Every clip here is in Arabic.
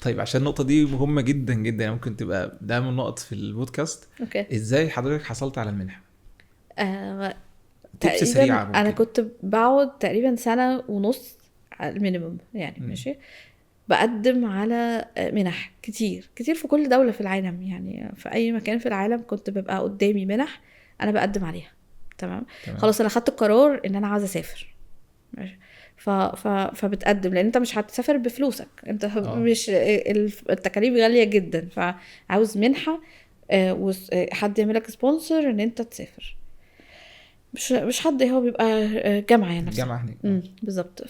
طيب عشان النقطه دي مهمه جدا جدا، يعني ممكن تبقى ده من النقط في البودكاست. اوكي. ازاي حضرتك حصلت على المنحه؟ آه تبس تقريبا سريعه انا ممكن. كنت بقعد تقريبا سنة ونص على المينيمم يعني. مم. ماشي. بقدم على منح كتير كتير في كل دولة في العالم، يعني في اي مكان في العالم كنت ببقى قدامي منح انا بقدم عليها. تمام. تمام. خلاص انا خدت القرار ان انا عايزة اسافر. ماشي. فبتقدم، لان انت مش هتسافر بفلوسك، انت مش التكاليف غالية جدا، فعاوز منحة حد يعملك سبونسر ان انت تسافر. مش حد، هو بيبقى جامعة يعني نفسها. الجامعه هناك. بالظبط.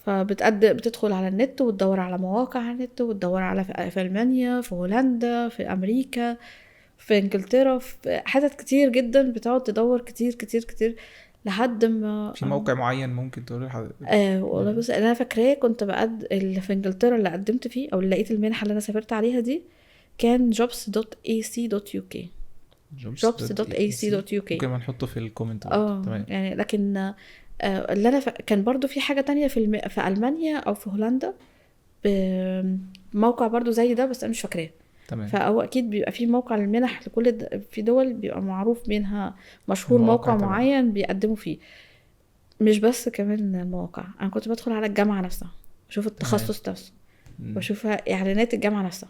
فبتقدم، بتدخل على النت وتدور على مواقع على النت، وتدور على في ألمانيا، في هولندا، في أمريكا، في انجلترا، في حتت كتير جدا، بتقعد تدور كتير كتير كتير لحد ما في موقع معين ممكن تقول لحضرتك؟ والله بس انا فاكراه كنت اللي في انجلترا اللي قدمت فيه او اللي لقيت المنحه اللي انا سافرت عليها دي كان jobs.ac.uk. jobs.ac.uk. ممكن ما نحطه في الكومنت برضه. تمام. يعني لكن اللي انا كان برضو في حاجه تانية في المانيا او في هولندا بموقع برضو زي ده، بس انا مش فاكراه. تمام. فهو اكيد بيبقى في موقع للمنح لكل في دول بيبقى معروف منها مشهور المواقع موقع تبع. معين بيقدموا فيه. مش بس كمان المواقع، انا كنت بدخل على الجامعه نفسها اشوف التخصص نفسه واشوف اعلانات الجامعه نفسها.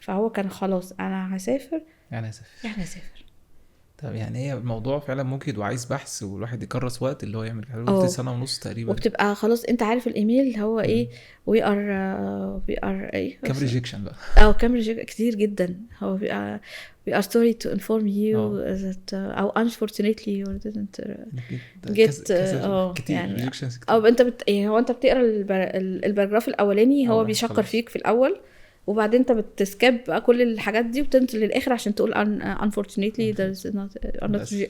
فهو كان خلاص انا هسافر يعني اسف. يعني هسافر. طب يعني هي الموضوع فعلا ممكن يبقى عايز بحث، والواحد يكرس وقت اللي هو يعمل حاجه سنه ونص تقريبا. وبتبقى خلاص انت عارف الايميل هو ايه. we are ايه كام ريجكشن بقى. كام كتير جدا. هو بيبقى we are sorry to inform you that او unfortunately you didn't get كتير يعني ريجكشنز او كتير. انت هو انت بتقرا الباراجراف الاولاني، هو بيشكر فيك في الاول، وبعدين انت بتسكاب بقى كل الحاجات دي وتنزل للاخر عشان تقول unfortunately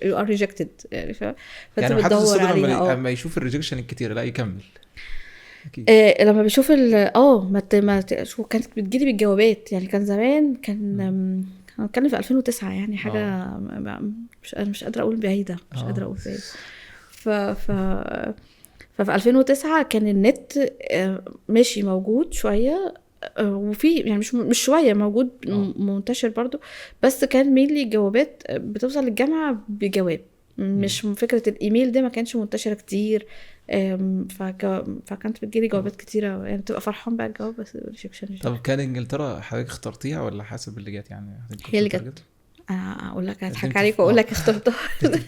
you are rejected يعني. فانت يعني بتدور عليها. لما يشوف الريجكشن الكتير لا يكمل اكيد. لما بيشوف شو كانت بتجيلي بالجوابات يعني. كان زمان هنتكلم في 2009 يعني حاجه مش قادره اقول بعيده، مش قادره اقول بعيده. ففي 2009 كان النت ماشي موجود شويه، وفي يعني مش شويه موجود منتشر برضو، بس كان مينلي جوابات بتوصل للجامعه بجواب، مش فكره الايميل ده ما كانش منتشر كتير. فكانت بتجيلي جوابات كتيره يعني، تبقى فرحان بقى الجواب بس ريجكشن. طب كان انجلترا حضرتك اخترتيها ولا حسب اللي جت يعني؟ هي اللي جت. اقول لك هضحك عليك واقول لك اخترتها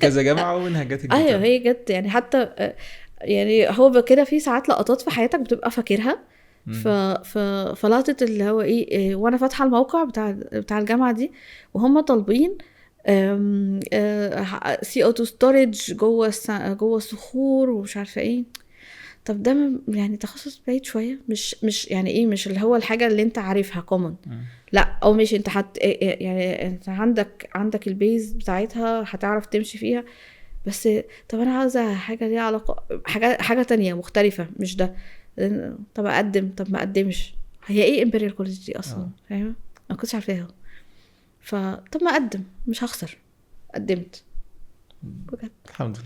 كذا جامعه ومنها جت انجلترا. ايوه هي جت يعني. حتى يعني هو كده في ساعات لقطات في حياتك بتبقى فاكرها. فلقطت اللي هو ايه وانا فاتحه الموقع بتاع الجامعه دي، وهم طالبين CO2 storage جوه الصخور ومش عارفه ايه. طب ده يعني تخصص بعيد شويه، مش يعني ايه، مش اللي هو الحاجه اللي انت عارفها كومن. لا او مش انت يعني انت عندك البيز بتاعتها هتعرف تمشي فيها. بس طب انا عاوزه حاجه ليها علاقه حاجه تانية مختلفه مش ده. طب اقدم، طب ما اقدمش. هي ايه امبريال كوليدج دي اصلا؟ فاهمه؟ انا كنتش عارفاها. فطب ما اقدم، مش هخسر. قدمت بجد. الحمد لله.